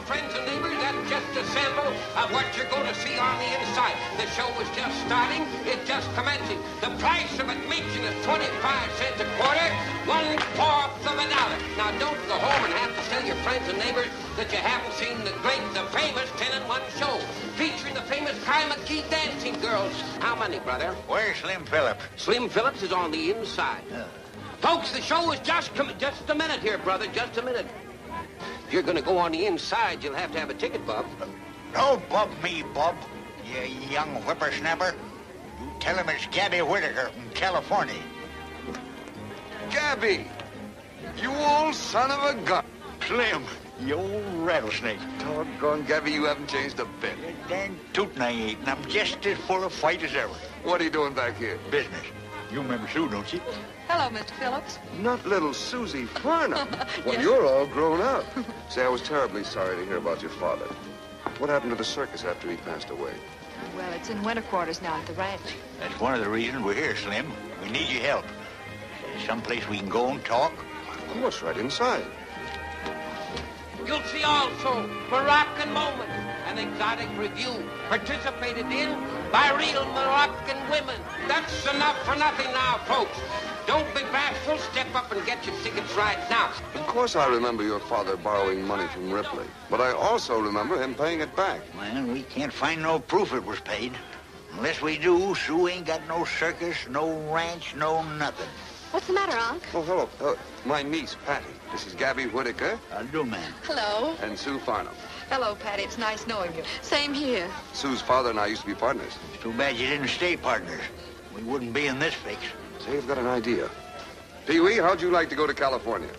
Friends and neighbors, that's just a sample of what you're going to see on the inside. The show was just starting. It's just commencing. The price of admission is 25 cents a quarter, 1/4 of a dollar. Now, don't go home and have to tell your friends and neighbors that you haven't seen the famous 10-in-1 show featuring the famous Kai McGee dancing girls. How many, brother? Where's Slim Phillips? Slim Phillips is on the inside. Folks, the show is just a minute here, brother, just a minute. If you're going to go on the inside, you'll have to have a ticket, Bub. Don't bub me, Bub, you young whippersnapper. You tell him it's Gabby Whitaker from California. Gabby! You old son of a gun. Slim, you old rattlesnake. Doggone, Gabby, you haven't changed a bit. You're dang tootin' I ain't, and I'm just as full of fight as ever. What are you doing back here? Business. You remember Sue, don't you? Hello, Mr. Phillips. Not little Susie Farnum. Well, Yes. you're all grown up. Say, I was terribly sorry to hear about your father. What happened to the circus after he passed away? Well, it's in winter quarters now at the ranch. That's one of the reasons we're here, Slim. We need your help. Someplace we can go and talk. Of course, right inside. You'll see also Moroccan Moments, an exotic review participated in by real Moroccan women. That's enough for nothing now, folks. Don't be bashful. Step up and get your tickets right now. Of course I remember your father borrowing money from Ripley, but I also remember him paying it back. Well, we can't find no proof it was paid. Unless we do, Sue ain't got no circus, no ranch, no nothing. What's the matter, Unc? Oh, hello. My niece, Patty. This is Gabby Whitaker. I'll do, man. Hello. And Sue Farnum. Hello, Patty. It's nice knowing you. Same here. Sue's father and I used to be partners. It's too bad you didn't stay partners. We wouldn't be in this fix. Say, you've got an idea. Pee-wee, how'd you like to go to California?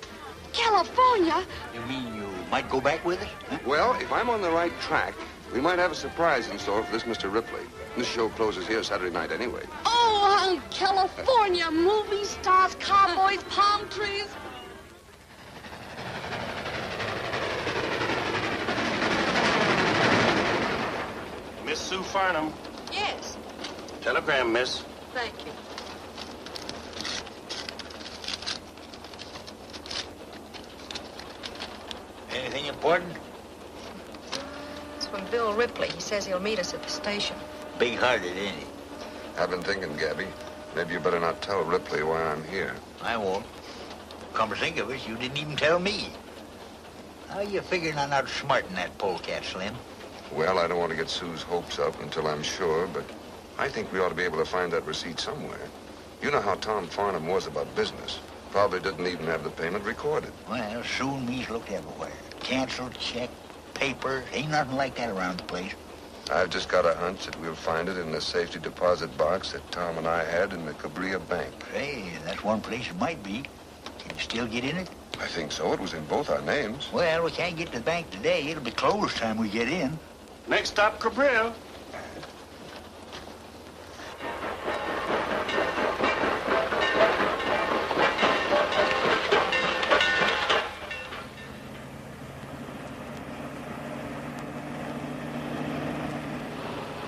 California? You mean you might go back with us? Huh? Well, if I'm on the right track, we might have a surprise in store for this Mr. Ripley. This show closes here Saturday night anyway. Oh, California. Movie stars, cowboys, palm trees. Miss Sue Farnum. Yes. Telegram, miss. Thank you. Anything important? It's from Bill Ripley. He says he'll meet us at the station. Big-hearted, ain't he? I've been thinking, Gabby, maybe you better not tell Ripley why I'm here. I won't. Come to think of it, you didn't even tell me. How you figuring on outsmarting that polecat, Slim? Well, I don't want to get Sue's hopes up until I'm sure, but I think we ought to be able to find that receipt somewhere. You know how Tom Farnum was about business. Probably didn't even have the payment recorded. Well, Sue and me's looked everywhere. Canceled check, paper, ain't nothing like that around the place. I've just got a hunch that we'll find it in the safety deposit box that Tom and I had in the Cabria Bank. Hey, that's one place it might be. Can you still get in it? I think so. It was in both our names. Well, we can't get to the bank today. It'll be closed time we get in. Next stop, Cabrillo.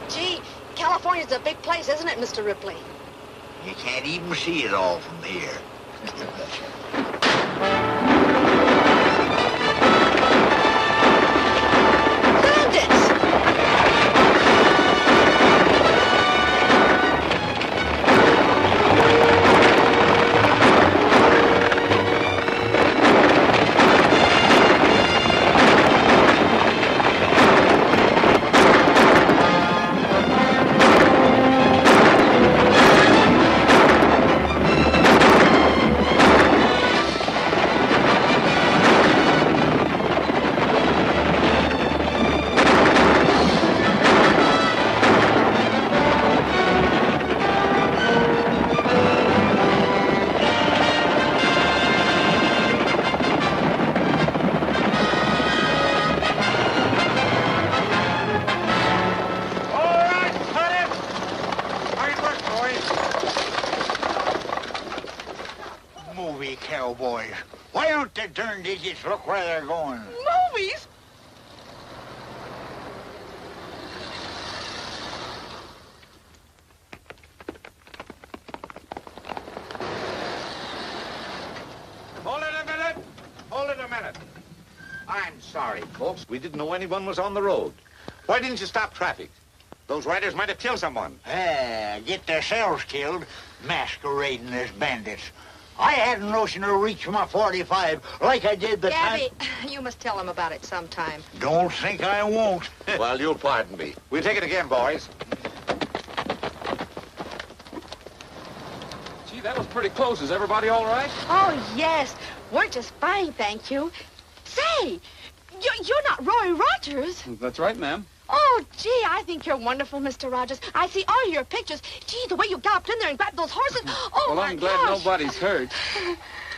Gee, California's a big place, isn't it, Mr. Ripley? You can't even see it all from here. Bandits! Movie cowboys. Why don't the darn digits look where they're going? Movies? sorry, folks. We didn't know anyone was on the road. Why didn't you stop traffic? Those riders might have killed someone. Get themselves killed, masquerading as bandits. I had a notion to reach my 45 like I did the Gabby, you must tell him about it sometime. Don't think I won't. Well, you'll pardon me. We'll take it again, boys. Gee, that was pretty close. Is everybody all right? Oh, yes. We're just fine, thank you. Say, you're not Roy Rogers. That's right, ma'am. Oh, gee, I think you're wonderful, Mr. Rogers. I see all your pictures. Gee, the way you galloped in there and grabbed those horses. Oh, Well, my I'm glad gosh. nobody's hurt.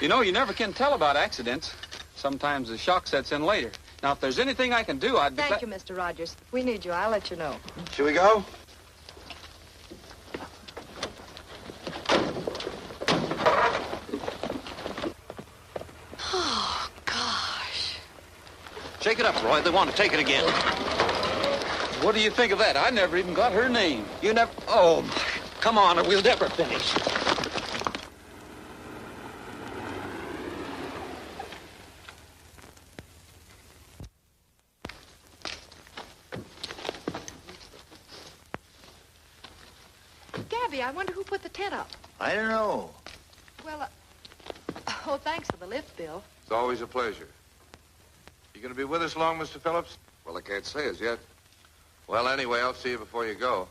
You know, you never can tell about accidents. Sometimes the shock sets in later. Now, if there's anything I can do, I'd be Thank you, Mr. Rogers. If we need you, I'll let you know. Shall we go? Oh, gosh. Shake it up, Roy. They want to take it again. What do you think of that? I never even got her name. You never... Oh, my. Come on, or we'll never finish. Gabby, I wonder who put the tent up. I don't know. Well, oh, thanks for the lift, Bill. It's always a pleasure. You gonna be with us long, Mr. Phillips? Well, I can't say as yet. Well, anyway, I'll see you before you go.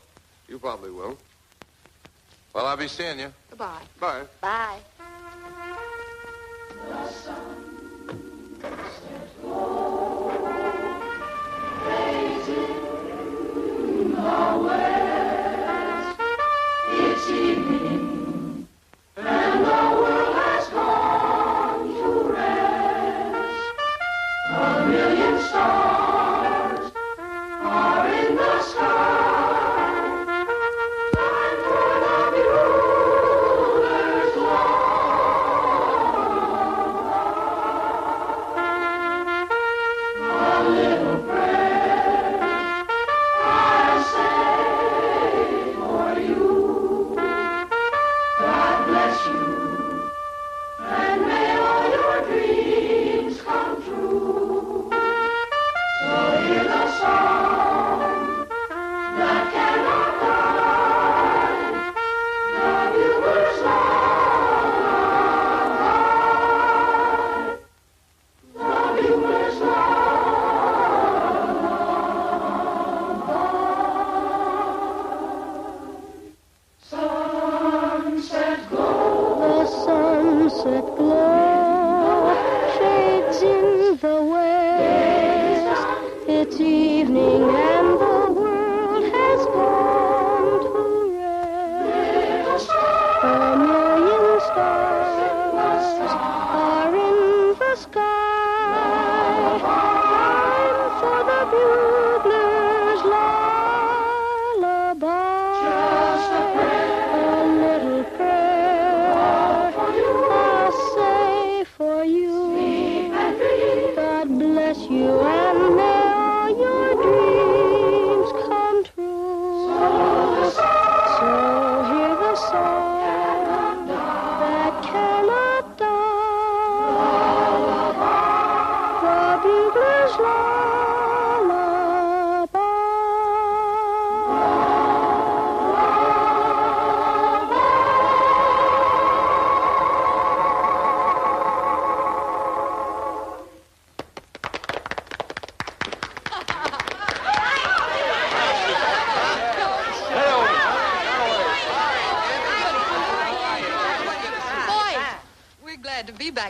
You probably will. Well, I'll be seeing you. Goodbye. Bye. Bye.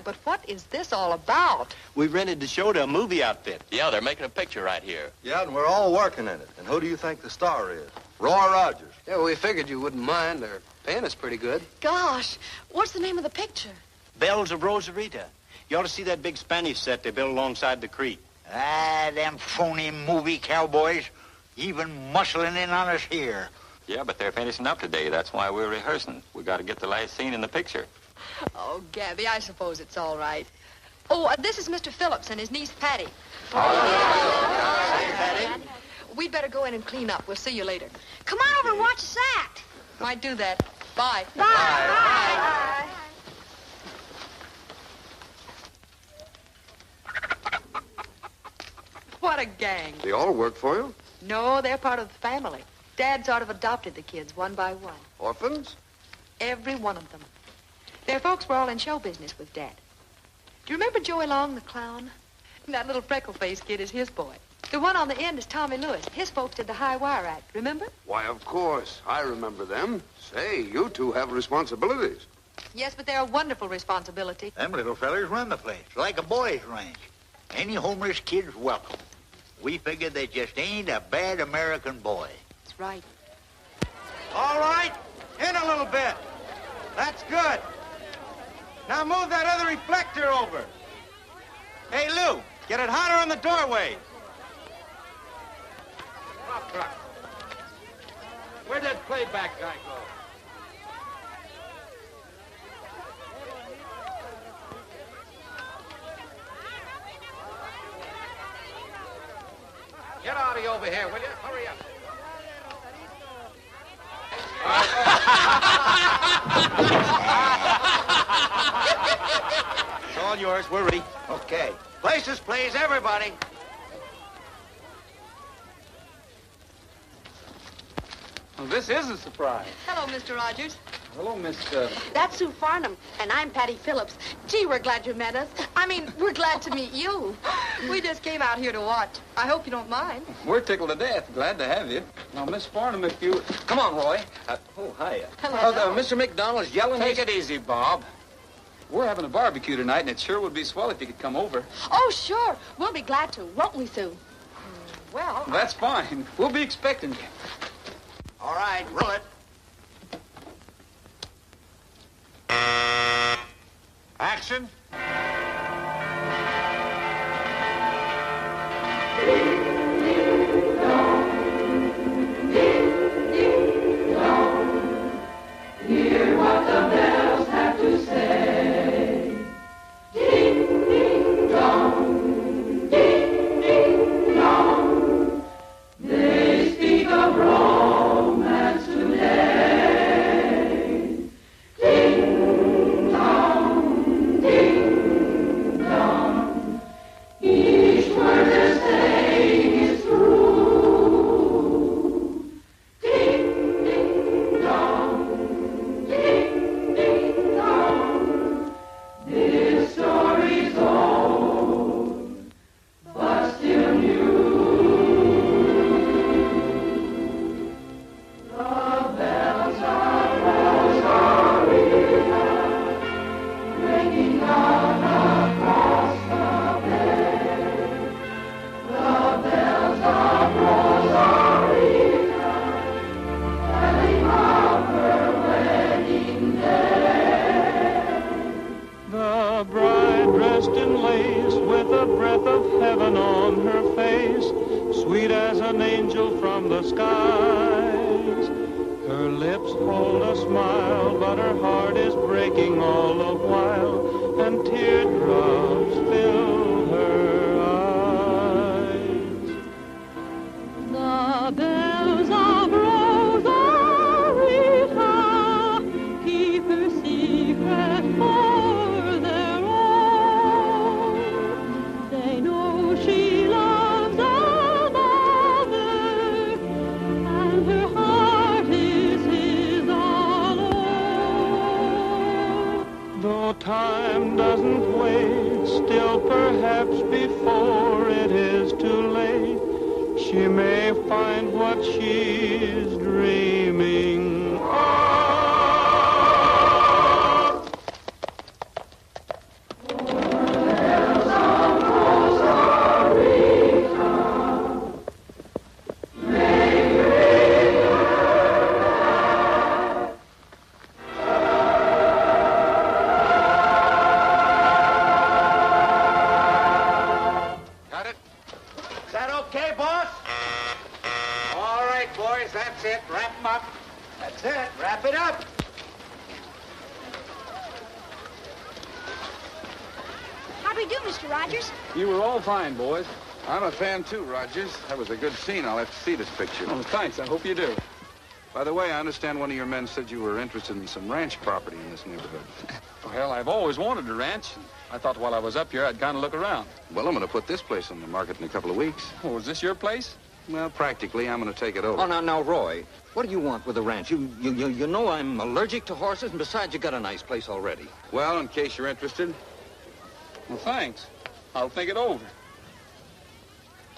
But what is this all about? We rented the show to a movie outfit. Yeah, they're making a picture right here. Yeah, and we're all working in it. And who do you think the star is? Roy Rogers. Yeah, well, we figured you wouldn't mind. They're paying us pretty good. Gosh, what's the name of the picture? Bells of Rosarita. You ought to see that big Spanish set they built alongside the creek. Them phony movie cowboys, even muscling in on us here. Yeah, but they're finishing up today. That's why we're rehearsing. We got to get the last scene in the picture. Oh, Gabby, I suppose it's all right. Oh, this is Mr. Phillips and his niece, Patty. Hey, Patty. We'd better go in and clean up. We'll see you later. Come on over and watch us act. Might do that. Bye. Bye. Bye. a gang. They all work for you? No, they're part of the family. Dad sort of adopted the kids one by one. Orphans? Every one of them. Their folks were all in show business with Dad. Do you remember Joey Long, the clown? That little freckle-faced kid is his boy. The one on the end is Tommy Lewis. His folks did the High Wire Act, remember? Why, of course. I remember them. Say, you two have responsibilities. Yes, but they're a wonderful responsibility. Them little fellers run the place, like a boys' ranch. Any homeless kid's welcome. We figure there just ain't a bad American boy. That's right. All right, in a little bit. That's good. Now move that other reflector over. Hey, Lou, get it hotter on the doorway. Where'd that playback guy go? Get Artie over here, will you? Hurry up. It's all yours. We're ready. Okay. Places, please, everybody. Well, this is a surprise. Hello, Mr. Rogers. Hello, Miss... That's Sue Farnum, and I'm Patty Phillips. Gee, we're glad you met us. I mean, we're glad to meet you. We just came out here to watch. I hope you don't mind. We're tickled to death. Glad to have you. Now, Miss Farnum, if you... Come on, Roy. hiya. Hello. Mr. McDonald's yelling. Take it easy, Bob. We're having a barbecue tonight, and it sure would be swell if you could come over. Oh, sure. We'll be glad to, won't we, Sue? Well, That's fine. We'll be expecting you. All right, roll it. Action. Hear what the bells have to say. Ding, ding, dong. Ding, ding, dong. They speak of romance today. Ding, dong. Ding, dong. Each word they're saying is true. Ding, ding, dong. Ding, ding, dong. This story's old, but still new. The bells of Rosarita ringing out across the bay. The bells of Rosarita telling of her wedding day. The bride dressed in lace with a breath of heaven on her face, sweet as an angel from the skies. Her lips hold a smile, but her heart is breaking all the while, and teardrops fill her eyes. The bells of Rosarita keep her secret for their own. They know she loves another, and her heart is his alone. Though time doesn't wait, still perhaps before it is too late, she may find what she's dreaming of. Got it? Is that okay, boss? All right, boys, that's it. Wrap 'em up. That's it. Wrap it up. How'd we do, Mr. Rogers? You were all fine, boys. I'm a fan too, Rogers. That was a good scene. I'll have to see this picture. Oh, thanks. I hope you do. By the way, I understand one of your men said you were interested in some ranch property in this neighborhood. Well, I've always wanted a ranch. I thought while I was up here, I'd kind of look around. Well, I'm going to put this place on the market in a couple of weeks. Oh, is this your place? Well, practically, I'm going to take it over. Oh, now, Roy, what do you want with the ranch? You know I'm allergic to horses, and besides, you got a nice place already. Well, in case you're interested. Well, thanks. I'll think it over.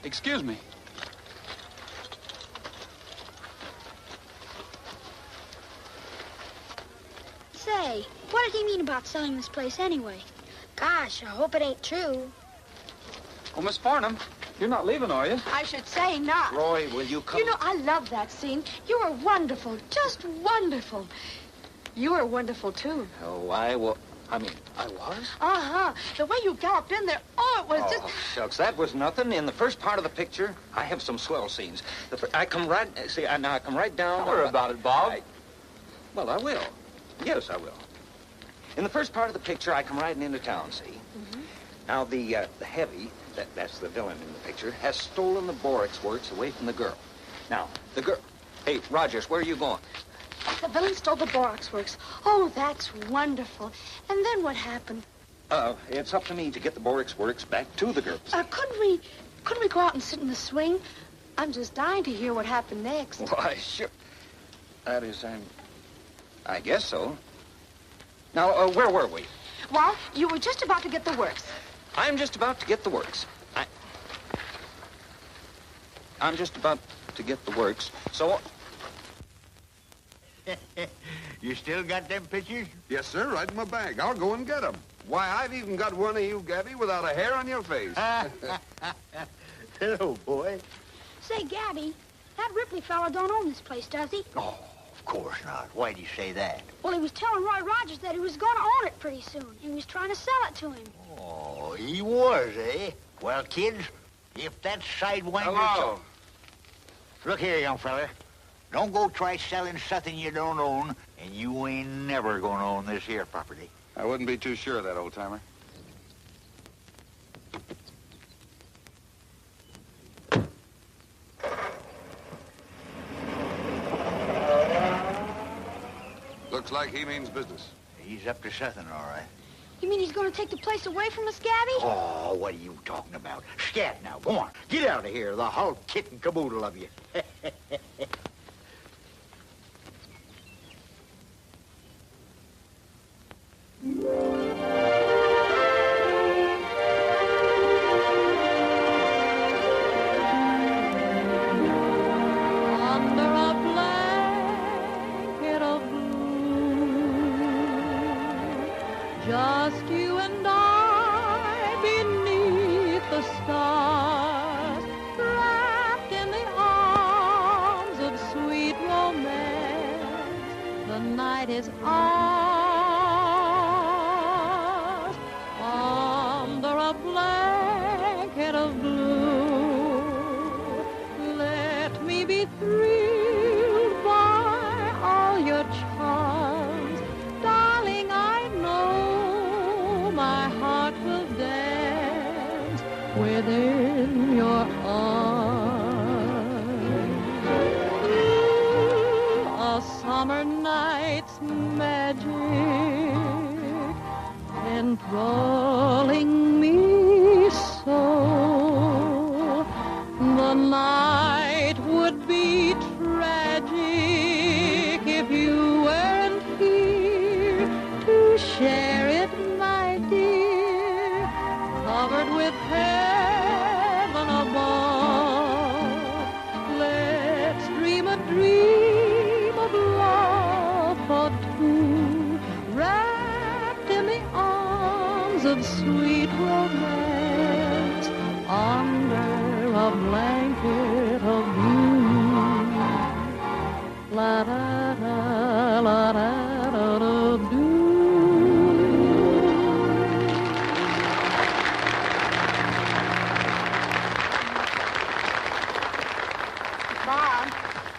Excuse me. Say, what did he mean about selling this place anyway? Gosh, I hope it ain't true. Oh, Miss Farnum, you're not leaving, are you? I should say not. Roy, will you come? You know, I love that scene. You were wonderful, just wonderful. You were wonderful, too. Oh, I was? Uh-huh. The way you galloped in there, oh, it was just... Oh, shucks, that was nothing. In the first part of the picture, I have some swell scenes. I come right down... Tell her about it, Bob. Well, I will. Yes, I will. In the first part of the picture, I come riding into town, see? Mm-hmm. Now, the heavy, that's the villain in the picture, has stolen the borax works away from the girl. Now, the girl... Hey, Rogers, where are you going? The villain stole the borax works. Oh, that's wonderful. And then what happened? It's up to me to get the borax works back to the girl. Couldn't we go out and sit in the swing? I'm just dying to hear what happened next. Why, sure. That is, I guess so. Now, where were we? Well, you were just about to get the works. I'm just about to get the works. I'm just about to get the works, so... You still got them pictures? Yes, sir, right in my bag. I'll go and get them. Why, I've even got one of you, Gabby, without a hair on your face. Hello, boy. Say, Gabby, that Ripley fella don't own this place, does he? Oh, of course not. Why'd you say that? Well, he was telling Roy Rogers that he was going to own it pretty soon. He was trying to sell it to him. Oh, he was, eh? Well, kids, if that sidewinder... Hello. Look here, young fella. Don't go try selling something you don't own, and you ain't never gonna own this here property. I wouldn't be too sure of that, old-timer. Looks like he means business. He's up to something, all right. You mean he's going to take the place away from us, Gabby? Oh, what are you talking about? Scat now, go on. Get out of here, the whole kit and caboodle of you. Under a blanket of blue, just you and I beneath the stars, wrapped in the arms of sweet romance. The night is ours, under a blanket of blue. Let me be thrilled by all your charms. Darling, I know my heart will dance within your arms. A summer night's magic enthralling me so. The night would be tragic if you weren't here to share it, my dear. Covered with heaven above, let's dream a dream of love for two, wrapped in the arms of sweet romance, under a blanket of blue. La da da, la da da da do. Bob,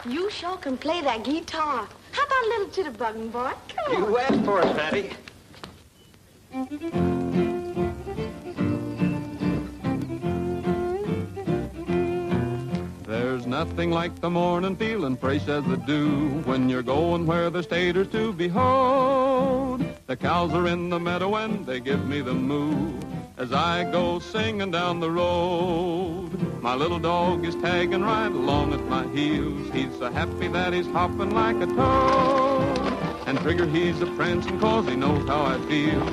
you sure can play that guitar. How about a little jitterbugging, boy? Come on. You asked for it, Patty. There's nothing like the morning feeling fresh as the dew when you're going where the staters to behold. The cows are in the meadow and they give me the moo as I go singing down the road. My little dog is tagging right along at my heels. He's so happy that he's hopping like a toad. And Trigger, he's a prancing 'cause he knows how I feel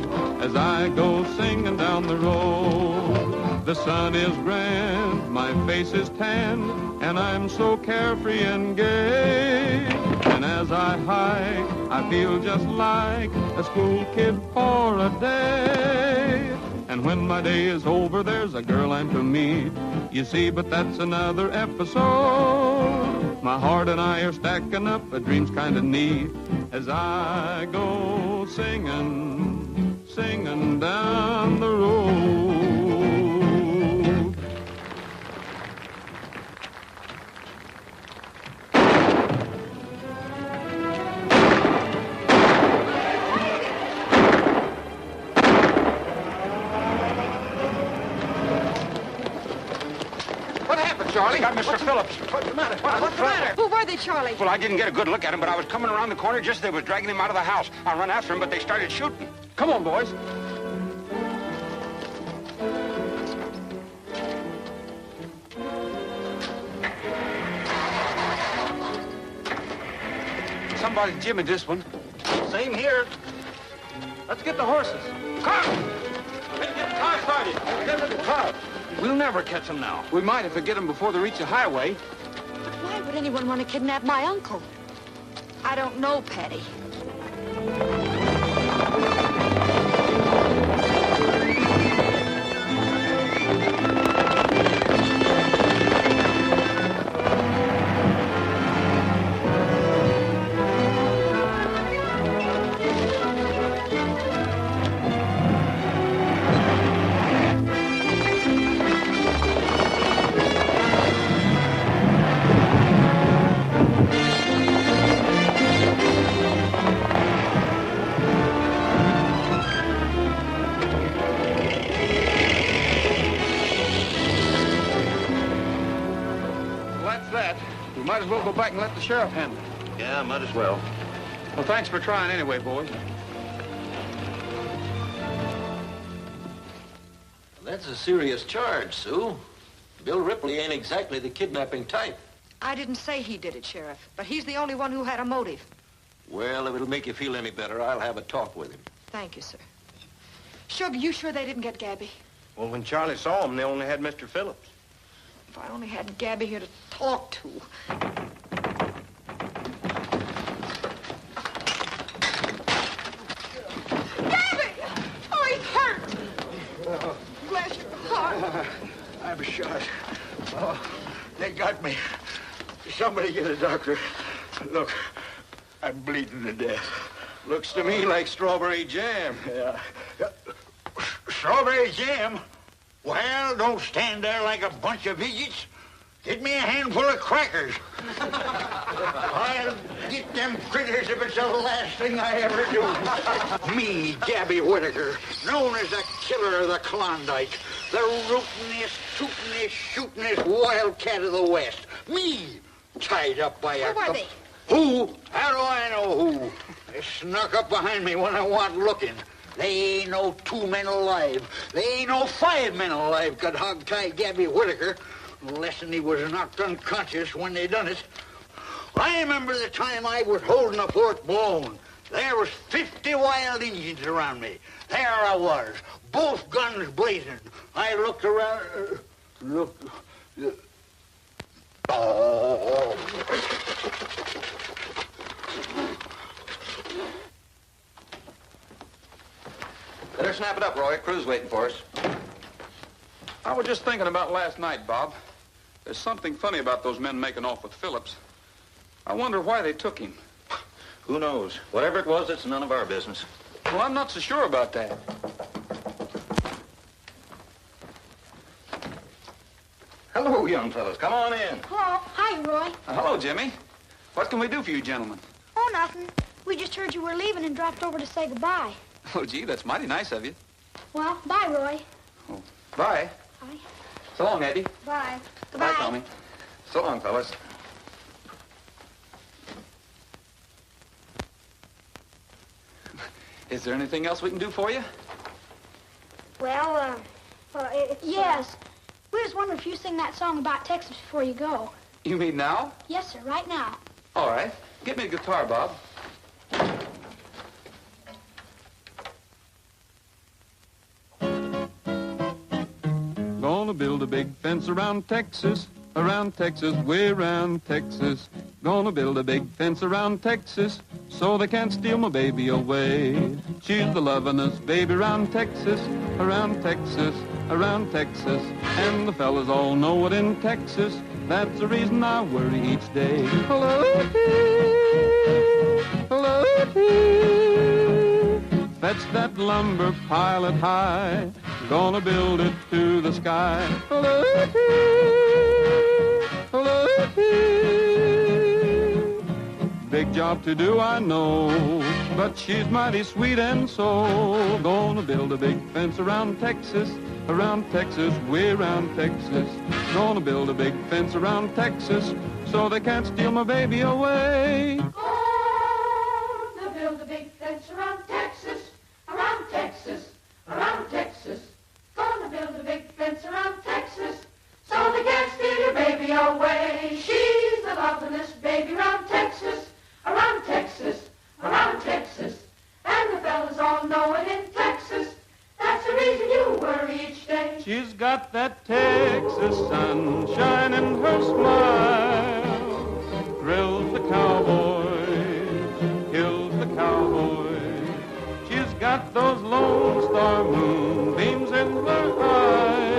as I go singing down the road. The sun is grand, my face is tanned, and I'm so carefree and gay. And as I hike, I feel just like a school kid for a day. And when my day is over, there's a girl I'm to meet. You see, but that's another episode. My heart and I are stacking up, a dream's kind of neat as I go singing, singing down the road. Charlie, got Mr. Phillips. What's the matter? What's the matter? Who were they, Charlie? Well, I didn't get a good look at him, but I was coming around the corner just as they was dragging him out of the house. I run after him, but they started shooting. Come on, boys. Somebody jimmied this one. Same here. Let's get the horses. Come! Let's get the car started. Get to the car. We'll never catch them now. We might if we get them before they reach the highway. Why would anyone want to kidnap my uncle? I don't know, Patty. Might as well go back and let the sheriff handle it. Yeah, might as well. Well, thanks for trying anyway, boys. That's a serious charge, Sue. Bill Ripley ain't exactly the kidnapping type. I didn't say he did it, Sheriff, but he's the only one who had a motive. Well, if it'll make you feel any better, I'll have a talk with him. Thank you, sir. Sugar, you sure they didn't get Gabby? Well, when Charlie saw him, they only had Mr. Phillips. If I only had Gabby here to talk to. Gabby! Oh, he's hurt! Bless your heart. I'm shot. Oh, they got me. Somebody get a doctor. Look, I'm bleeding to death. Looks to me like strawberry jam. Yeah. Strawberry jam? Well, don't stand there like a bunch of idiots. Get me a handful of crackers. I'll get them critters if it's the last thing I ever do. Me, Gabby Whitaker, known as the killer of the Klondike, the rootinest, tootinest, shootinest wildcat of the West. Me, tied up by a... Who are they? Who? How do I know who? They snuck up behind me when I wasn't looking. They ain't no 2 men alive. They ain't no 5 men alive could hog-tie Gabby Whitaker, unless he was knocked unconscious when they done it. I remember the time I was holding the fort blown. There was 50 wild Indians around me. There I was, both guns blazing. I looked around, Oh. Better snap it up, Roy. Crew's waiting for us. I was just thinking about last night, Bob. There's something funny about those men making off with Phillips. I wonder why they took him. Who knows? Whatever it was, it's none of our business. Well, I'm not so sure about that. Hello, young fellas. Come on in. Hello. Hi, Roy. Hello, Jimmy. What can we do for you gentlemen? Oh, nothing. We just heard you were leaving and dropped over to say goodbye. Oh, gee, that's mighty nice of you. Well, bye, Roy. Oh, bye. Bye. So long, Eddie. Bye. Goodbye, Goodbye. Tommy. So long, fellas. Is there anything else we can do for you? Well, yes. We just wondered if you sing that song about Texas before you go. You mean now? Yes, sir, right now. All right. Get me a guitar, Bob. Gonna build a big fence around Texas, way around Texas. Gonna build a big fence around Texas, so they can't steal my baby away. She's the lovin'est baby around Texas, around Texas, around Texas. And the fellas all know it in Texas. That's the reason I worry each day. Hello, fetch that lumber, pile it high. Gonna build it to the sky. Big job to do, I know, but she's mighty sweet and so. Gonna build a big fence around Texas, way around Texas. Gonna build a big fence around Texas, so they can't steal my baby away. Gonna build a big fence around Texas, around Texas, around Texas. Gonna build a big fence around Texas, so they can't steal your baby away. She's the lovin'est baby around Texas, around Texas, around Texas. And the fellas all know it in Texas. That's the reason you worry each day. She's got that Texas sunshine in her smile. Thrills the cowboy, kills the cowboy. She's got those Lone Star moonbeams in her eyes.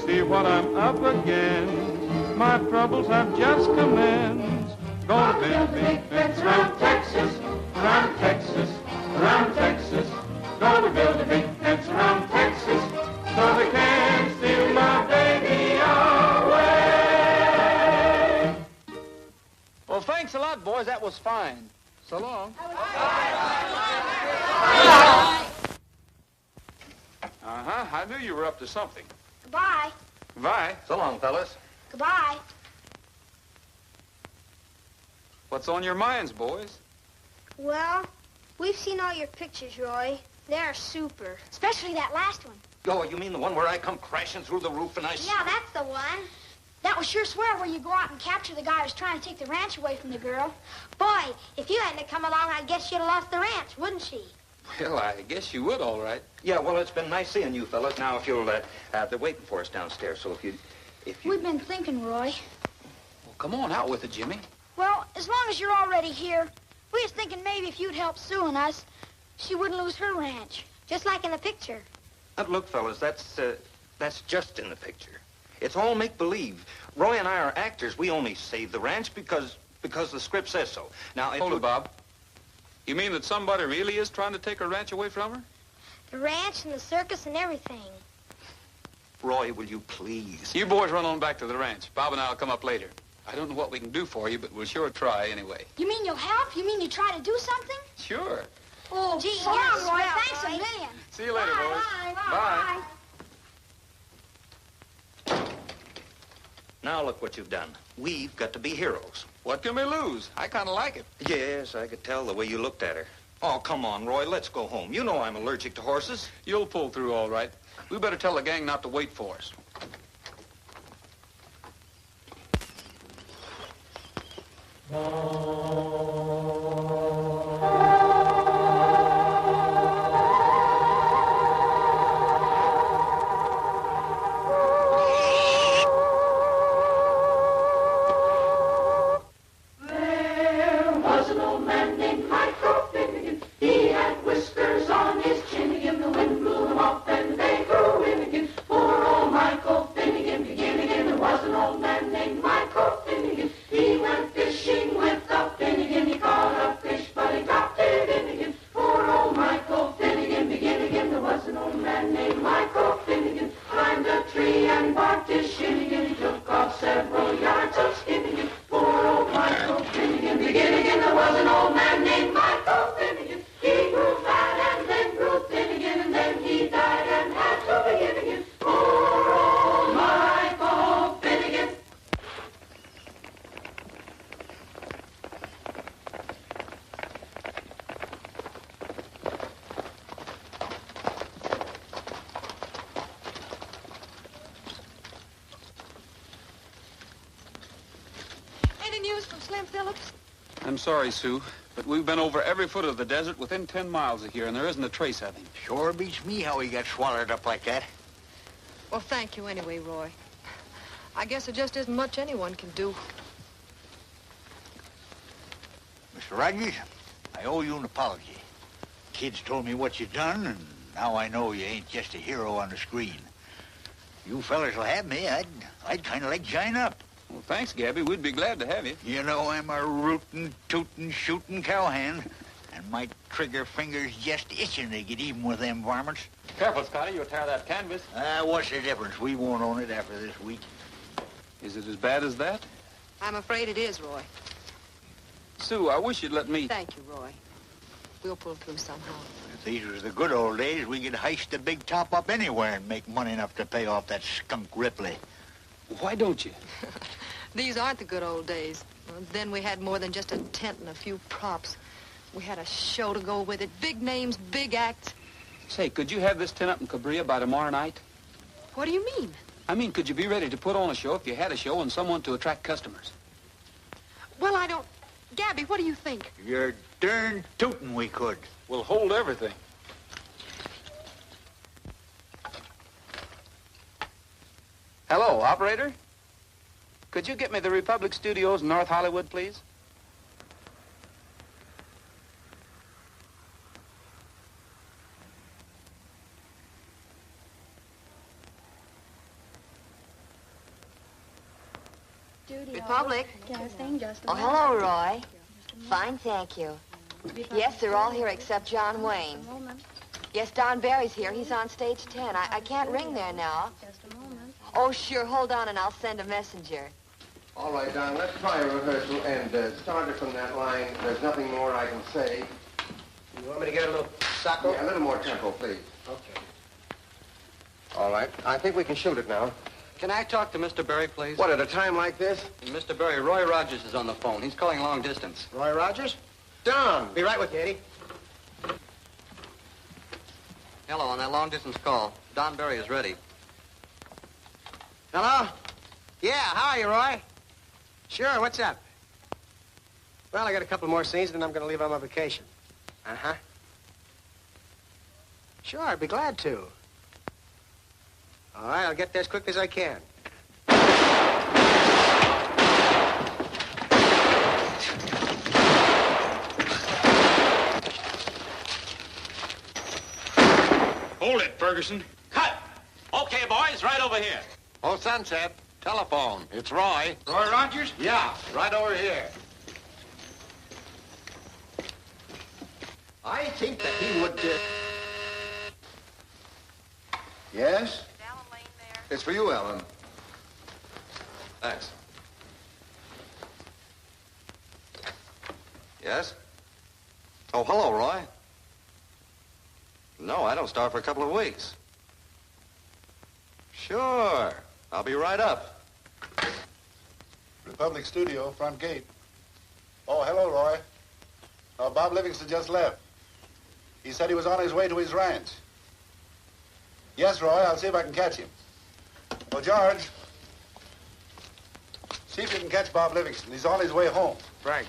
See what I'm up against, my troubles have just commenced. Gonna build a big fence around Texas, around Texas, around Texas. Gonna build a big fence around Texas, so they can't steal my baby away. Well, thanks a lot, boys. That was fine. So long. Uh-huh. I knew you were up to something. Goodbye. Goodbye. So long, fellas. Goodbye. What's on your minds, boys? Well, we've seen all your pictures, Roy. They're super. Especially that last one. Oh, you mean the one where I come crashing through the roof and I... Yeah, that's the one. That was sure swell where you go out and capture the guy who's trying to take the ranch away from the girl. Boy, if you hadn't come along, I guess you'd have lost the ranch, wouldn't she? Well, I guess you would, all right. Yeah, well, it's been nice seeing you fellas. Now, if you'll, they're waiting for us downstairs, so if you... We've been thinking, Roy. Well, come on out with it, Jimmy. Well, as long as you're already here, we was thinking maybe if you'd help Sue and us, she wouldn't lose her ranch. Just like in the picture. Look, fellas, that's just in the picture. It's all make-believe. Roy and I are actors. We only saved the ranch because the script says so. Now, Hold it, Bob. You mean that somebody really is trying to take her ranch away from her? The ranch and the circus and everything. Roy, will you please? You boys run on back to the ranch. Bob and I will come up later. I don't know what we can do for you, but we'll sure try anyway. You mean you'll help? You mean you try to do something? Sure. Oh, gee, so long, Roy. Thanks a million. See you later, boys. Bye. Now look what you've done. We've got to be heroes. What can we lose? I kind of like it. Yes, I could tell the way you looked at her. Oh, come on, Roy. Let's go home. You know I'm allergic to horses. You'll pull through all right. We better tell the gang not to wait for us. He had whiskers on his chin again. The wind blew them off and they grew in again. Poor old Michael Finnegan, begin again. There was an old man named Michael Finnegan. He went fishing with a Finnegan. Slim Phillips? I'm sorry, Sue, but we've been over every foot of the desert within 10 miles of here, and there isn't a trace of him. Sure beats me how he got swallowed up like that. Well, thank you anyway, Roy. I guess there just isn't much anyone can do. Mr. Rogers, I owe you an apology. Kids told me what you done, and now I know you ain't just a hero on the screen. You fellas will have me. I'd kind of like to join up. Well, thanks, Gabby. We'd be glad to have you. You know I'm a rootin', tootin', shootin' cowhand, and my trigger finger's just itching to get even with them varmints. Careful, Scotty. You'll tear that canvas. What's the difference? We won't own it after this week. Is it as bad as that? I'm afraid it is, Roy. Sue, I wish you'd let me... Thank you, Roy. We'll pull through somehow. If these was the good old days, we could heist the big top up anywhere and make money enough to pay off that skunk Ripley. Why don't you? These aren't the good old days. Then we had more than just a tent and a few props. We had a show to go with it. Big names, big acts. Say, could you have this tent up in Cabria by tomorrow night? What do you mean? I mean, could you be ready to put on a show if you had a show and someone to attract customers? Well, I don't... Gabby, what do you think? You're darn tootin' we could. We'll hold everything. Hello, operator. Could you get me the Republic Studios in North Hollywood, please? Republic. Oh, hello, Roy. Fine, thank you. Yes, they're all here except John Wayne. Yes, Don Barry's here. He's on stage 10. I can't ring there now. Oh, sure. Hold on, and I'll send a messenger. All right, Don, let's try a rehearsal and start it from that line. There's nothing more I can say. You want me to get a little sacco? Yeah, a little more tempo, please. Okay. All right, I think we can shoot it now. Can I talk to Mr. Berry, please? What, at a time like this? Mr. Berry, Roy Rogers is on the phone. He's calling long distance. Roy Rogers? Don! Be right with you, Eddie. Hello, on that long distance call. Don Berry is ready. Hello? Yeah, how are you, Roy? Sure, what's up? Well, I got a couple more scenes, then I'm going to leave on my vacation. Uh-huh. Sure, I'd be glad to. All right, I'll get there as quick as I can. Hold it, Ferguson. Cut! Okay, boys, right over here. Oh, Sunset. Telephone. It's Roy. Roy Rogers? Yeah, right over here. I think that he would... Yes? It's for you, Ellen. Thanks. Yes? Oh, hello, Roy. No, I don't start for a couple of weeks. Sure. I'll be right up. Republic Studio, front gate. Oh, hello, Roy. Bob Livingston just left. He said he was on his way to his ranch. Yes, Roy, I'll see if I can catch him. Oh, George, see if you can catch Bob Livingston. He's on his way home. Right.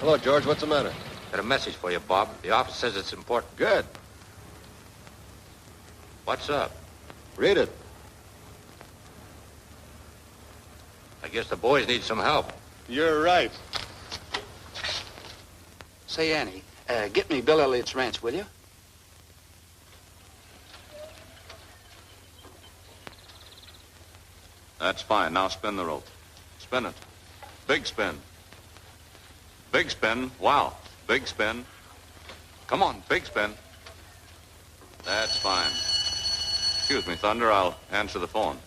Hello, George. What's the matter? Got a message for you, Bob. The office says it's important. Good. What's up? Read it. I guess the boys need some help. You're right. Say, Annie, get me Bill Elliott's ranch, will you? That's fine. Now spin the rope. Spin it. Big spin. Big spin. Wow. Big spin. Come on, big spin. That's fine. Excuse me, Thunder. I'll answer the phone.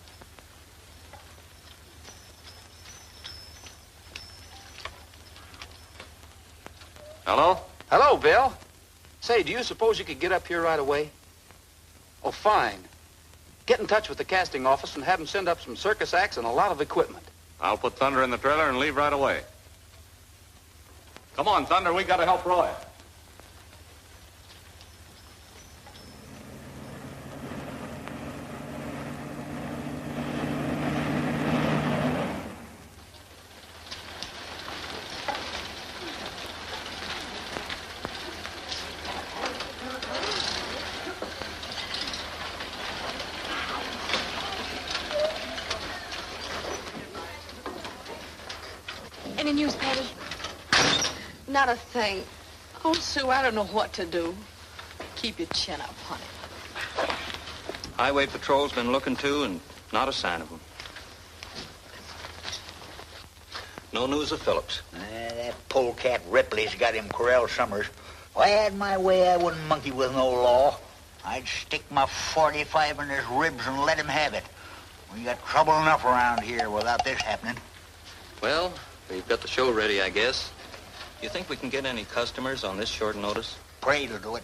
Hello? Hello, Bill. Say, do you suppose you could get up here right away? Oh, fine. Get in touch with the casting office and have them send up some circus acts and a lot of equipment. I'll put Thunder in the trailer and leave right away. Come on, Thunder, we gotta help Roy. Any news, Patty? Not a thing. Oh, Sue, I don't know what to do. Keep your chin up, honey. Highway Patrol's been looking too, and not a sign of him. No news of Phillips. That polecat Ripley's got him corralled summers. If I had my way, I wouldn't monkey with no law. I'd stick my 45 in his ribs and let him have it. We got trouble enough around here without this happening. Well, we've got the show ready, I guess. You think we can get any customers on this short notice? Pray to do it.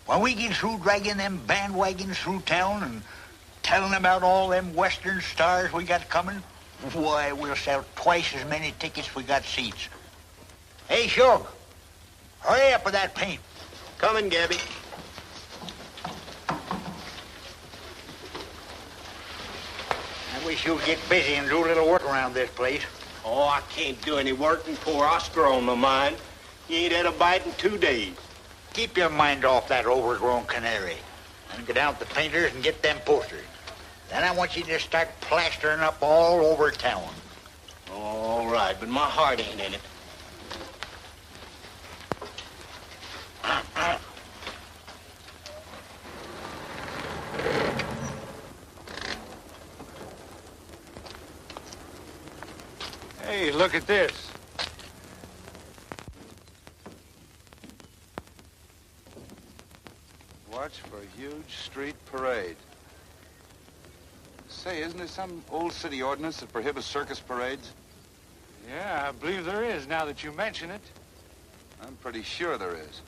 When we get through dragging them bandwagons through town and telling about all them Western stars we got coming, why, we'll sell twice as many tickets we got seats. Hey, Shug, hurry up with that paint. Coming, Gabby. I wish you'd get busy and do a little work around this place. Oh, I can't do any work and poor Oscar on my mind. He ain't had a bite in 2 days. Keep your mind off that overgrown canary and get out the painters and get them posters. Then I want you to start plastering up all over town. All right, but my heart ain't in it. Hey, look at this. Watch for a huge street parade. Say, isn't there some old city ordinance that prohibits circus parades? Yeah, I believe there is, now that you mention it. I'm pretty sure there is.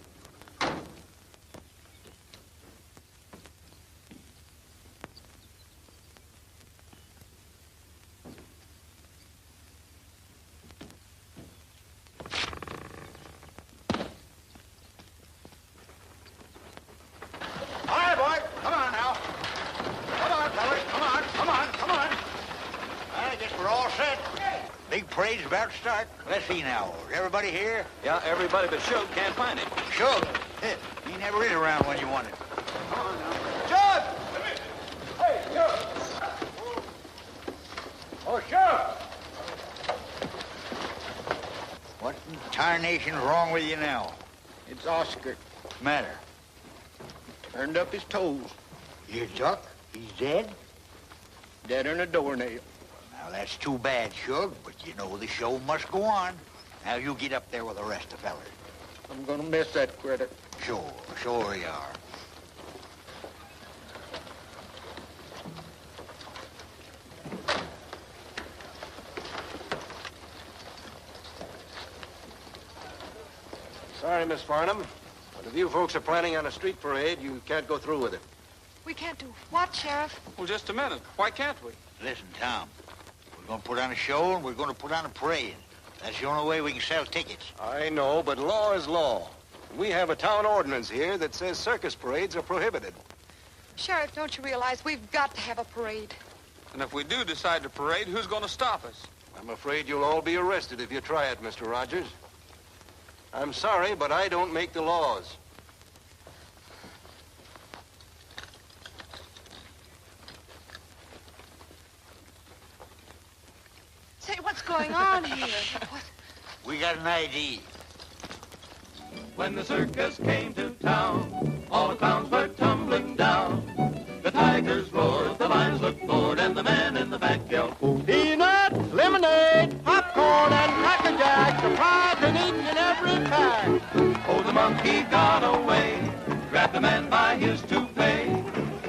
Parade's about to start. Let's see now. Is everybody here? Yeah, everybody but Shug can't find him. Shug? He never is around when you want him. Come on now. Shug! Hey, Shug! Oh, Shug! What in tarnation's wrong with you now? It's Oscar. What's the matter? Turned up his toes. Your duck? He's dead? Deader than a doornail. Now, that's too bad, Shug, but you know the show must go on. Now, you get up there with the rest of the fellas. I'm gonna miss that critter. Sure you are. Sorry, Miss Farnum, but if you folks are planning on a street parade, you can't go through with it. We can't do what, Sheriff? Well, just a minute. Why can't we? Listen, Tom, we're going to put on a show and we're going to put on a parade. That's the only way we can sell tickets. I know, but law is law. We have a town ordinance here that says circus parades are prohibited. Sheriff, don't you realize we've got to have a parade? And if we do decide to parade, who's going to stop us? I'm afraid you'll all be arrested if you try it, Mr. Rogers. I'm sorry, but I don't make the laws. Say, what's going on here? What? We got an ID. When the circus came to town, all the clowns were tumbling down. The tigers roared, the lions looked bored, and the man in the back yelled, Peanut, lemonade, popcorn, and Cracker Jack, surprise in each and every pack. oh, the monkey got away, grabbed the man by his toupee.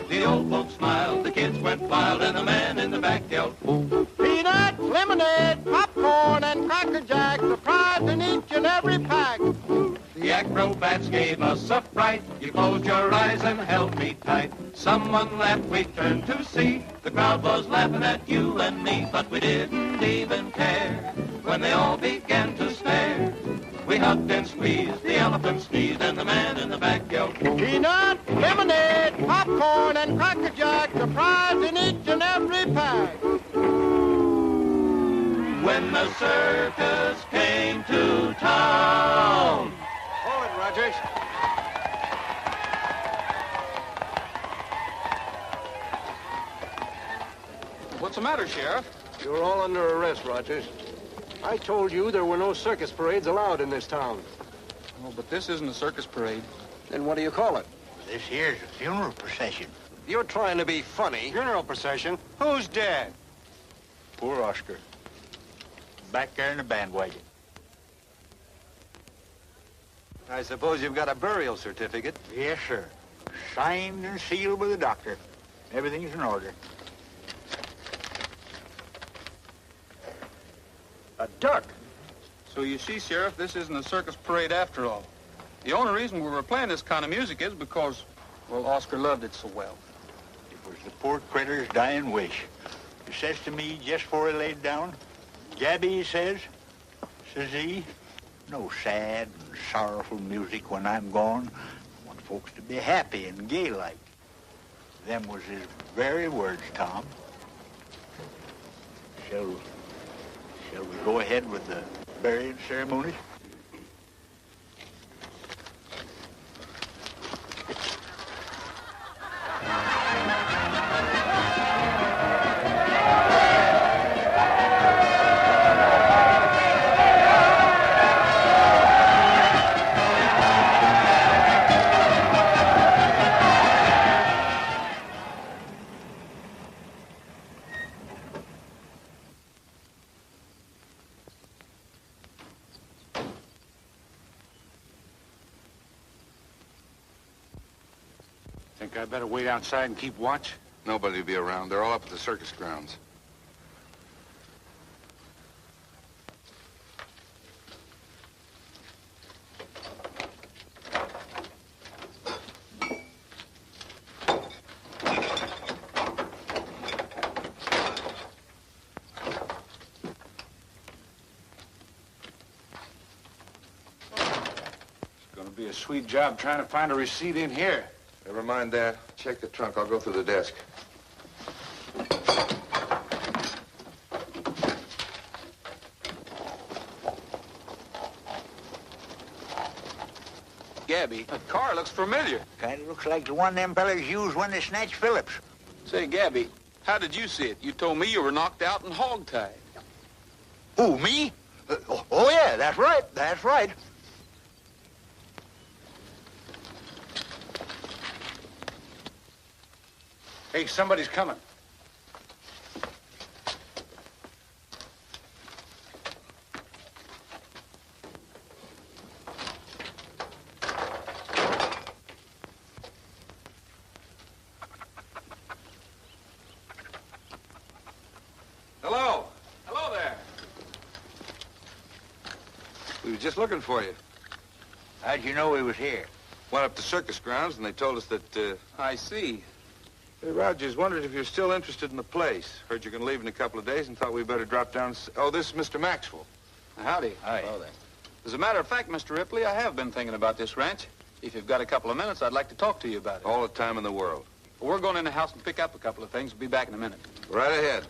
The old folks smiled, the kids went wild, and the man in the back yelled, Peanut, lemonade, popcorn, and Cracker Jack, surprise in each and every pack. The acrobats gave us a fright. You closed your eyes and held me tight. Someone laughed, we turned to see. The crowd was laughing at you and me, but we didn't even care when they all began to stare. We hugged and squeezed, the elephant sneezed, and the man in the back yelled, Peanut, lemonade, popcorn, and Cracker Jack, the prize in each and every pack. when the circus came to town. Hold it, Rogers. What's the matter, Sheriff? You're all under arrest, Rogers. I told you there were no circus parades allowed in this town. Oh, but this isn't a circus parade. Then what do you call it? This here's a funeral procession. You're trying to be funny. Funeral procession? Who's dead? Poor Oscar. Back there in the bandwagon. I suppose you've got a burial certificate. Yes, sir. Signed and sealed by the doctor. Everything's in order. A duck. So you see, Sheriff, this isn't a circus parade after all. The only reason we were playing this kind of music is because, well, Oscar loved it so well. It was the poor critter's dying wish. He says to me just before he laid down, Gabby, he says he, no sad and sorrowful music when I'm gone. I want folks to be happy and gay-like. Them was his very words, Tom. Shall we go ahead with the burying ceremonies? Think I better wait outside and keep watch? Nobody will be around. They're all up at the circus grounds. It's gonna be a sweet job trying to find a receipt in here. Never mind that. Check the trunk. I'll go through the desk. Gabby, that car looks familiar. Kind of looks like the one them fellas used when they snatched Phillips. Say, Gabby, how did you see it? You told me you were knocked out and hogtied. Who, me? Oh, yeah, that's right. That's right. Hey, somebody's coming. Hello. Hello there. We were just looking for you. How'd you know he was here? Went up to circus grounds and they told us that, I see. Hey, Rogers, wondered if you're still interested in the place. Heard you're going to leave in a couple of days and thought we'd better drop down. Oh, this is Mr. Maxwell. Howdy. Hi. Hello there. As a matter of fact, Mr. Ripley, I have been thinking about this ranch. If you've got a couple of minutes, I'd like to talk to you about it. All the time in the world. Well, we're going in the house and pick up a couple of things. We'll be back in a minute. Right ahead.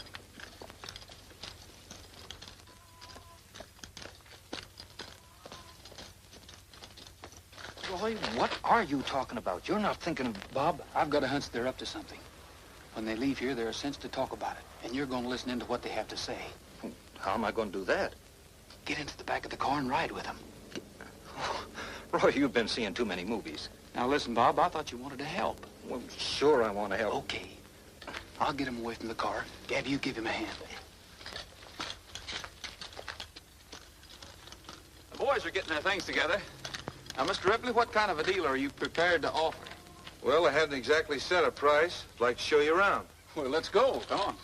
Roy, what are you talking about? You're not thinking of... Bob, I've got a hunch they're up to something. When they leave here, there's a sense to talk about it. And you're going to listen in to what they have to say. How am I going to do that? Get into the back of the car and ride with them. Roy, you've been seeing too many movies. Now, listen, Bob, I thought you wanted to help. Well, sure I want to help. Okay. I'll get him away from the car. Gabby, you give him a hand. The boys are getting their things together. Now, Mr. Ripley, what kind of a deal are you prepared to offer? Well, I hadn't exactly set a price. I'd like to show you around. Well, let's go. Come on.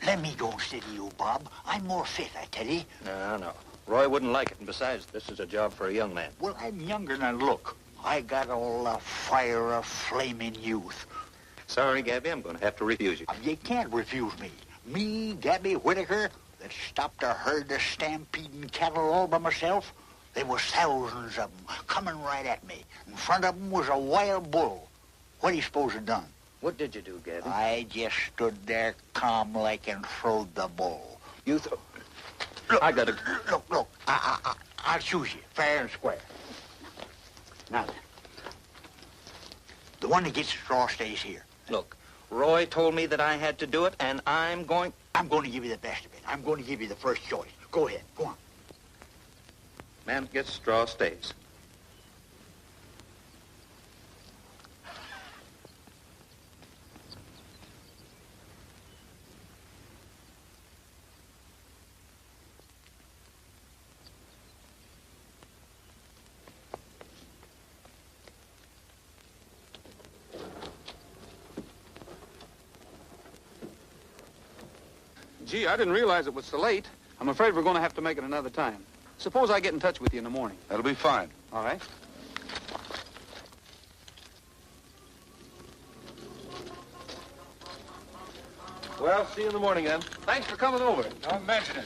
Let me go steady you, Bob. I'm more fit, I tell you. No. Roy wouldn't like it, and besides, this is a job for a young man. Well, I'm younger than I look. I got all the fire of flaming youth. Sorry, Gabby, I'm going to have to refuse you. You can't refuse me. Me, Gabby Whitaker, that stopped a herd of stampeding cattle all by myself. There was thousands of them coming right at me. In front of them was a wild bull. What do you suppose I done? What did you do, Gabby? I just stood there calm like and throwed the bull. Look, I got to... Look, I'll choose you, fair and square. Now then, the one that gets the straw stays here. Look, Roy told me that I had to do it, and I'm going to give you the best of it. I'm going to give you the first choice. Go ahead, go on. Man that gets straw stays. Gee, I didn't realize it was so late. I'm afraid we're going to have to make it another time. Suppose I get in touch with you in the morning. That'll be fine. All right. Well, see you in the morning, then. Thanks for coming over. Don't mention it.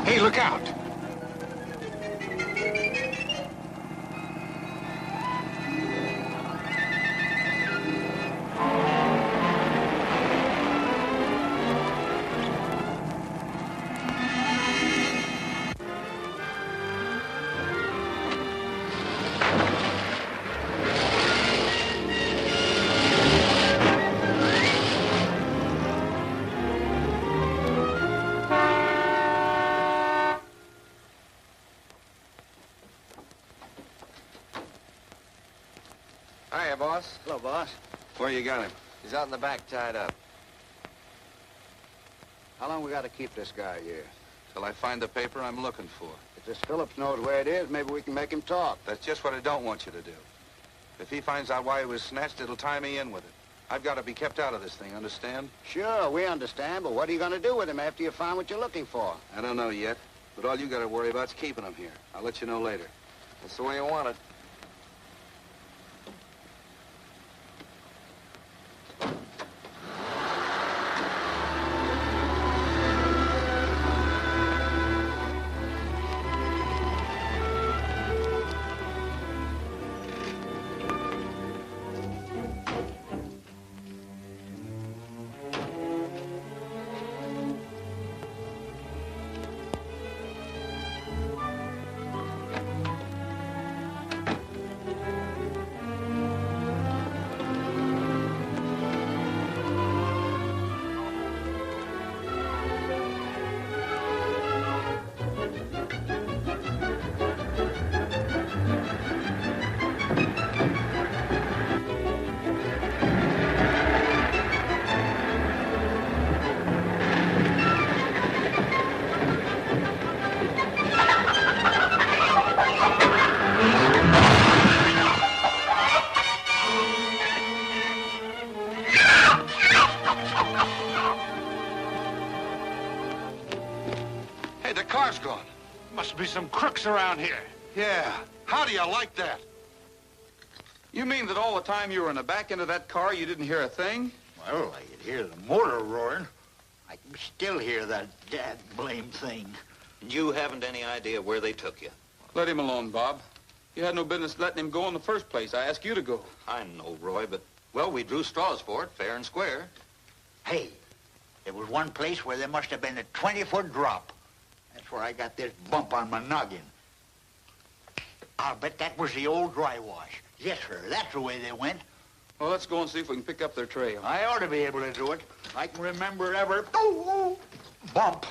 Hey, look out! Hiya, boss. Hello, boss. Where you got him? He's out in the back, tied up. How long we got to keep this guy here? Till I find the paper I'm looking for. If this Phillips knows where it is, maybe we can make him talk. That's just what I don't want you to do. If he finds out why he was snatched, it'll tie me in with it. I've got to be kept out of this thing, understand? Sure, we understand, but what are you going to do with him after you find what you're looking for? I don't know yet, but all you got to worry about is keeping him here. I'll let you know later. That's the way you want it. Hey, the car's gone. Must be some crooks around here. Yeah. How do you like that? You mean that all the time you were in the back end of that car, you didn't hear a thing? Well, I could hear the motor roaring. I can still hear that dad blame thing. You haven't any idea where they took you. Let him alone, Bob. You had no business letting him go in the first place. I asked you to go. I know, Roy, but, well, we drew straws for it, fair and square. Hey, there was one place where there must have been a 20-foot drop. That's where I got this bump on my noggin. I'll bet that was the old dry wash. Yes, sir, that's the way they went. Well, let's go and see if we can pick up their trail. I ought to be able to do it. I can remember every bump.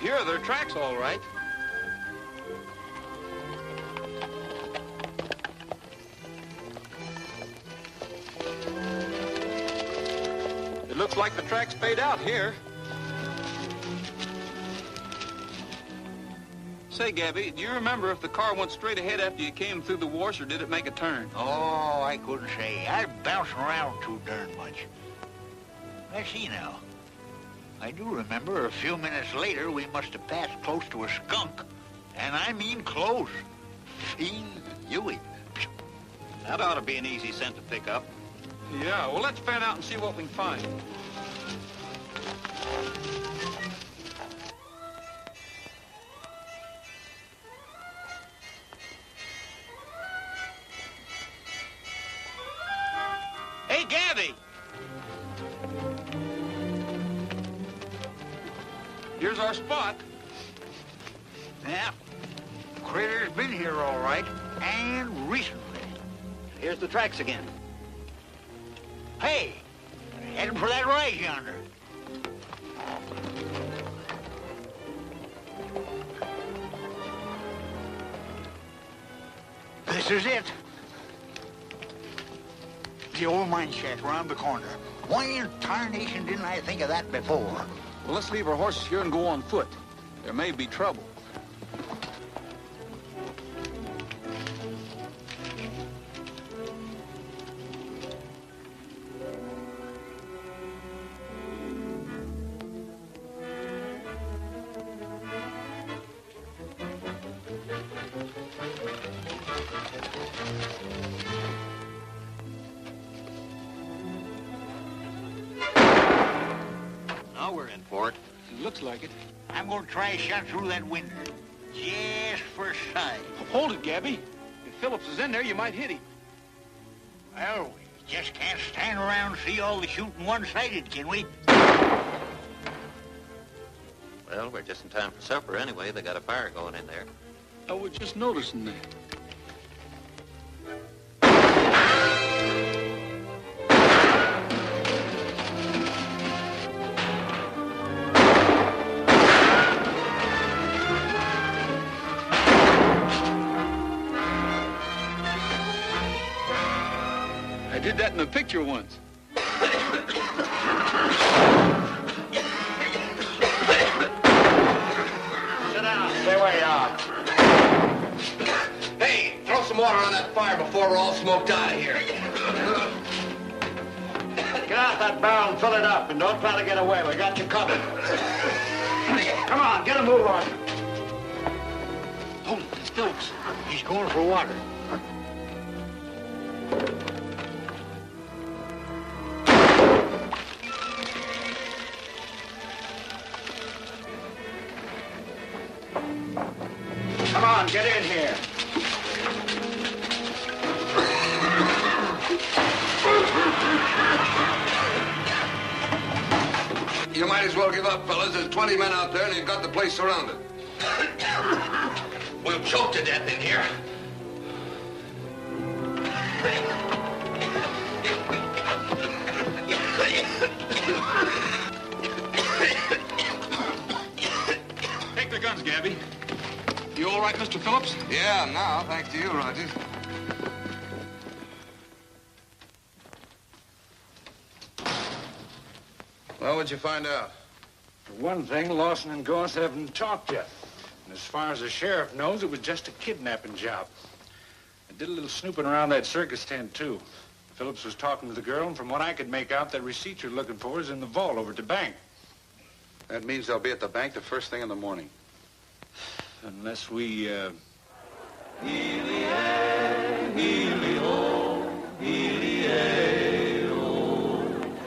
here are their tracks, all right. It looks like the tracks fade out here. Say, Gabby, do you remember if the car went straight ahead after you came through the wash, or did it make a turn? Oh, I couldn't say. I was bouncing around too darn much. Let's see now. I do remember a few minutes later we must have passed close to a skunk. And I mean close. Fiend Huey. That ought to be an easy scent to pick up. Yeah, well, let's fan out and see what we can find. Hey, Gabby! Here's our spot. Yeah. Critter's been here all right, and recently. Here's the tracks again. Hey, heading for that rise yonder. This is it. The old mine shack around the corner. Why in tarnation didn't I think of that before? Well, let's leave our horses here and go on foot. There may be trouble. Now we're in for it. It looks like it. I'm going to try a shot through that window. Just for size. Hold it, Gabby. If Phillips is in there, you might hit him. Well, we just can't stand around and see all the shooting one-sided, can we? Well, we're just in time for supper anyway. They got a fire going in there. I was just noticing that. I did that in a picture once. Sit down. Stay where you are. Hey, throw some water on that fire before we're all smoked out of here. Get out that barrel and fill it up, and don't try to get away. We got you covered. Come on, get a move on. Oh, it's Phillips. He's going for water. Come on, get in here. You might as well give up, fellas. There's 20 men out there, and you've got the place surrounded. We'll choke to death in here. Take the guns, Gabby. You all right, Mr. Phillips? Yeah, now, thanks to you, Rogers. Well, what'd you find out? For one thing, Lawson and Goss haven't talked yet. And as far as the sheriff knows, it was just a kidnapping job. I did a little snooping around that circus tent, too. Phillips was talking to the girl, and from what I could make out, that receipt you're looking for is in the vault over at the bank. That means they'll be at the bank the first thing in the morning. Unless we,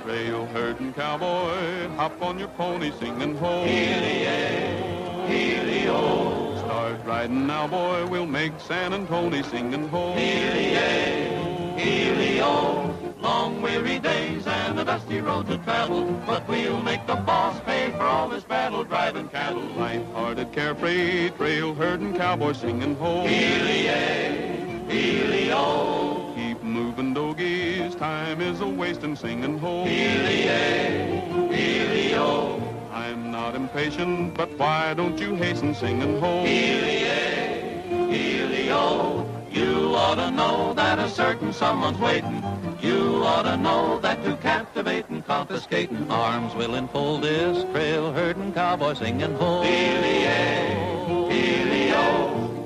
Trail herding cowboy, hop on your pony, singing ho. Heely-o. Start riding now, boy, we'll make San Antonio singing ho. Heely-o. Long weary days and a dusty road to travel, but we'll make the boss pay for all this battle driving cattle. Light-hearted, carefree, trail herding cowboy singing ho. Heely-o. Keep moving, dogies, time is a-wasting singing ho. Heely-o. I'm not not impatient, but why don't you hasten singing ho? Heelio, you ought to know that a certain someone's waiting. You ought to know that to captivate and confiscating arms will enfold this trail herding cowboy singing ho. Heelio,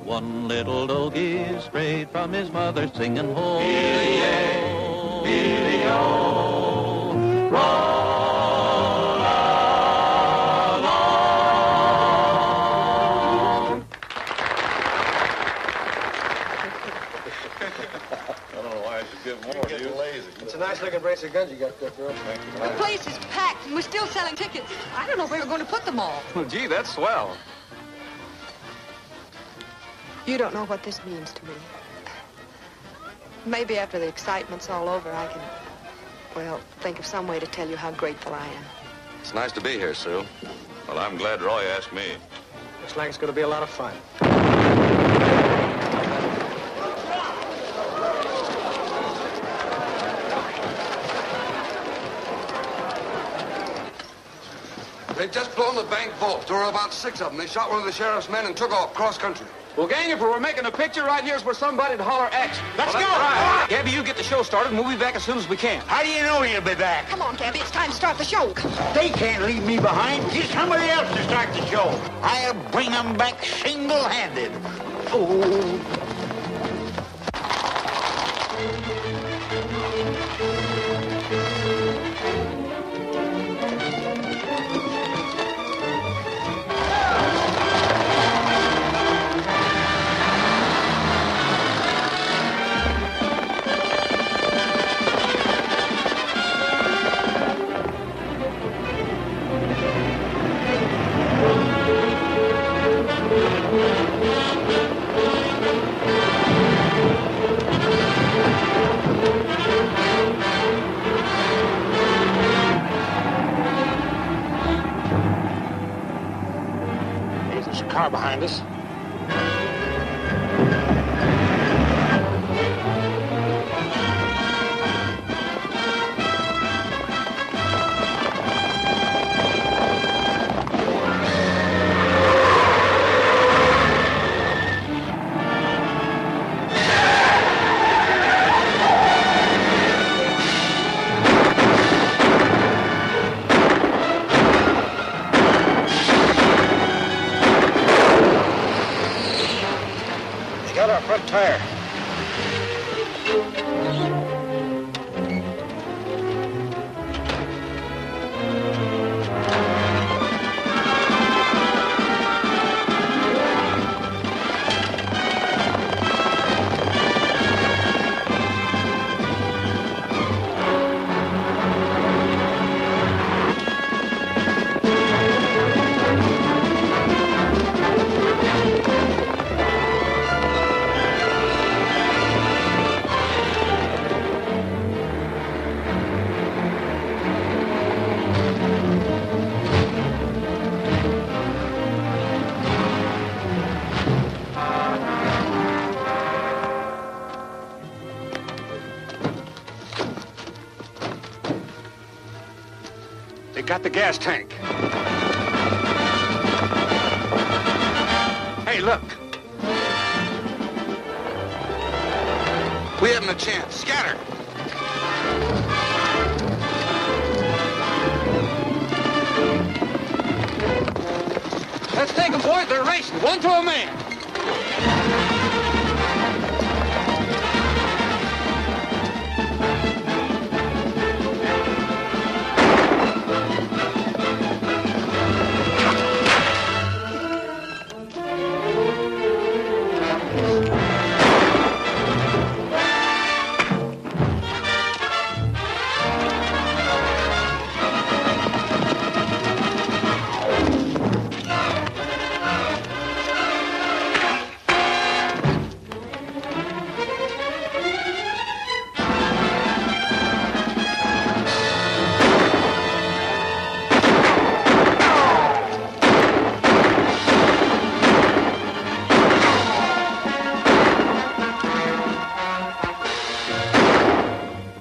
one little doggy strayed from his mother singing ho. Heelio, roll along. I don't know why I should give more to you. Lazy. It's a nice looking brace of guns you got there, girl. Thank you. The place is packed, and we're still selling tickets. I don't know where we're going to put them all. Well, gee, that's swell. You don't know what this means to me. Maybe after the excitement's all over, I can, well, think of some way to tell you how grateful I am. It's nice to be here, Sue. Well, I'm glad Roy asked me. Looks like it's going to be a lot of fun. They'd just blown the bank vault. There were about 6 of them. They shot one of the sheriff's men and took off cross country. Well, gang, if we were making a picture right here's where somebody'd holler X. Let's go! right. Gabby, you get the show started, and we'll be back as soon as we can. How do you know he'll be back? Come on, Gabby, it's time to start the show. They can't leave me behind. Get somebody else to start the show. I'll bring them back single-handed. Oh. There's a car behind us. Got our front tire. They got the gas tank. Hey, look. We haven't a chance. Scatter. Let's take them, boys. They're racing. One to a man.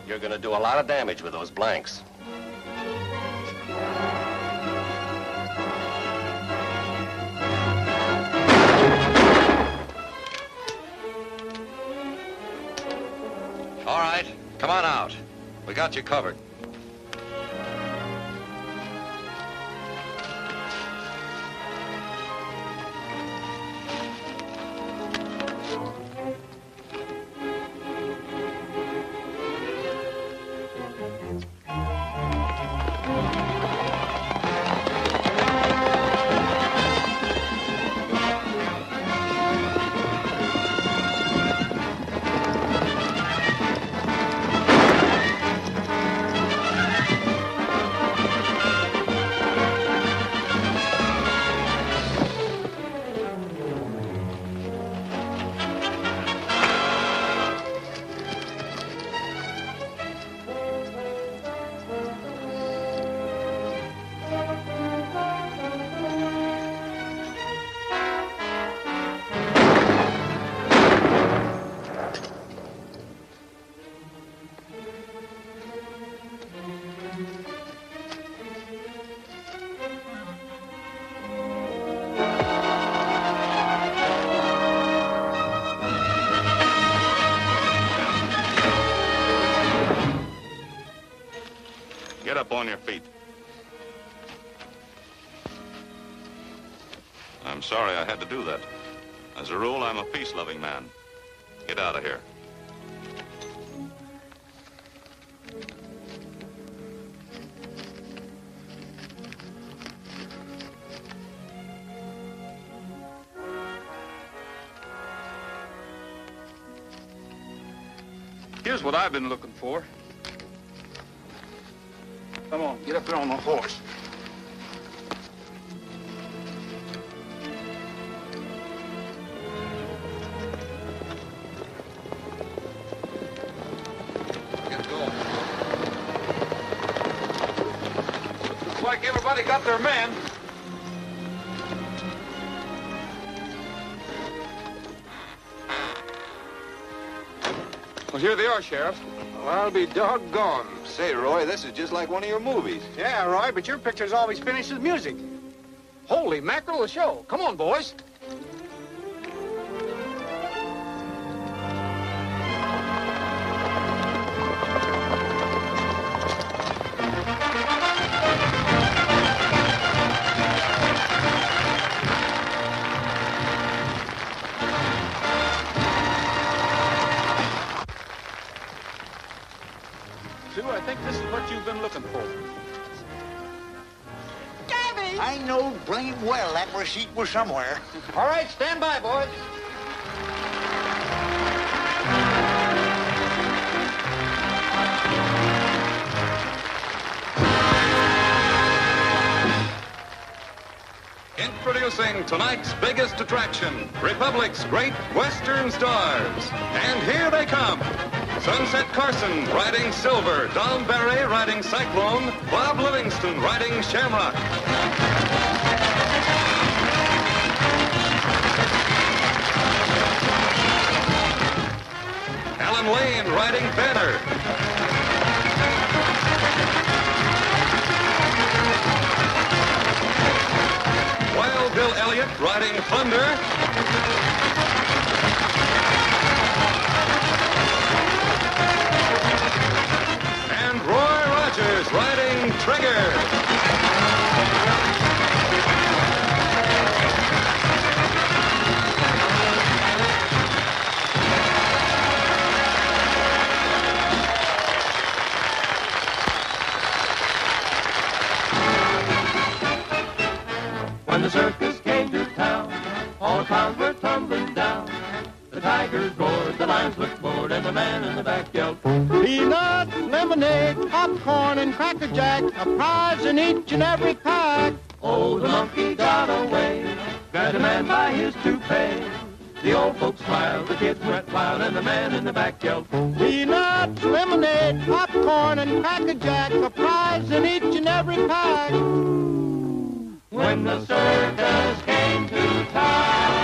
You're going to do a lot of damage with those blanks. Come on out. We got you covered. Get up on your feet. I'm sorry I had to do that. As a rule, I'm a peace-loving man. Get out of here. Here's what I've been looking for. Come on, get up there on the horse. Get going. Looks like everybody got their men. Well, here they are, Sheriff. Well, I'll be doggone. Say, Roy, this is just like one of your movies. Yeah, Roy, but your pictures always finish with music. Holy mackerel, the show. Come on, boys. Sue, I think this is what you've been looking for. Gabby! I know blame well that receipt was somewhere. All right, stand by, boys. Introducing tonight's biggest attraction, Republic's Great Western Stars. And here they come. Sunset Carson riding Silver, Don Barry riding Cyclone, Bob Livingston riding Shamrock. Alan Lane riding Banner. Wild Bill Elliott riding Thunder. And Roy Rogers riding Trigger. When the circus came to town, all the clowns were tumbling down. The tigers roared, the lions looked bored, and the man in the back yelled, Peanuts, lemonade, popcorn, and Cracker Jack, a prize in each and every pack. oh, the monkey got away, grabbed a man by his toupee. The old folks smiled, the kids went wild, and the man in the back yelled, Peanuts, lemonade, popcorn, and Cracker Jack, a prize in each and every pack. when the circus came to town.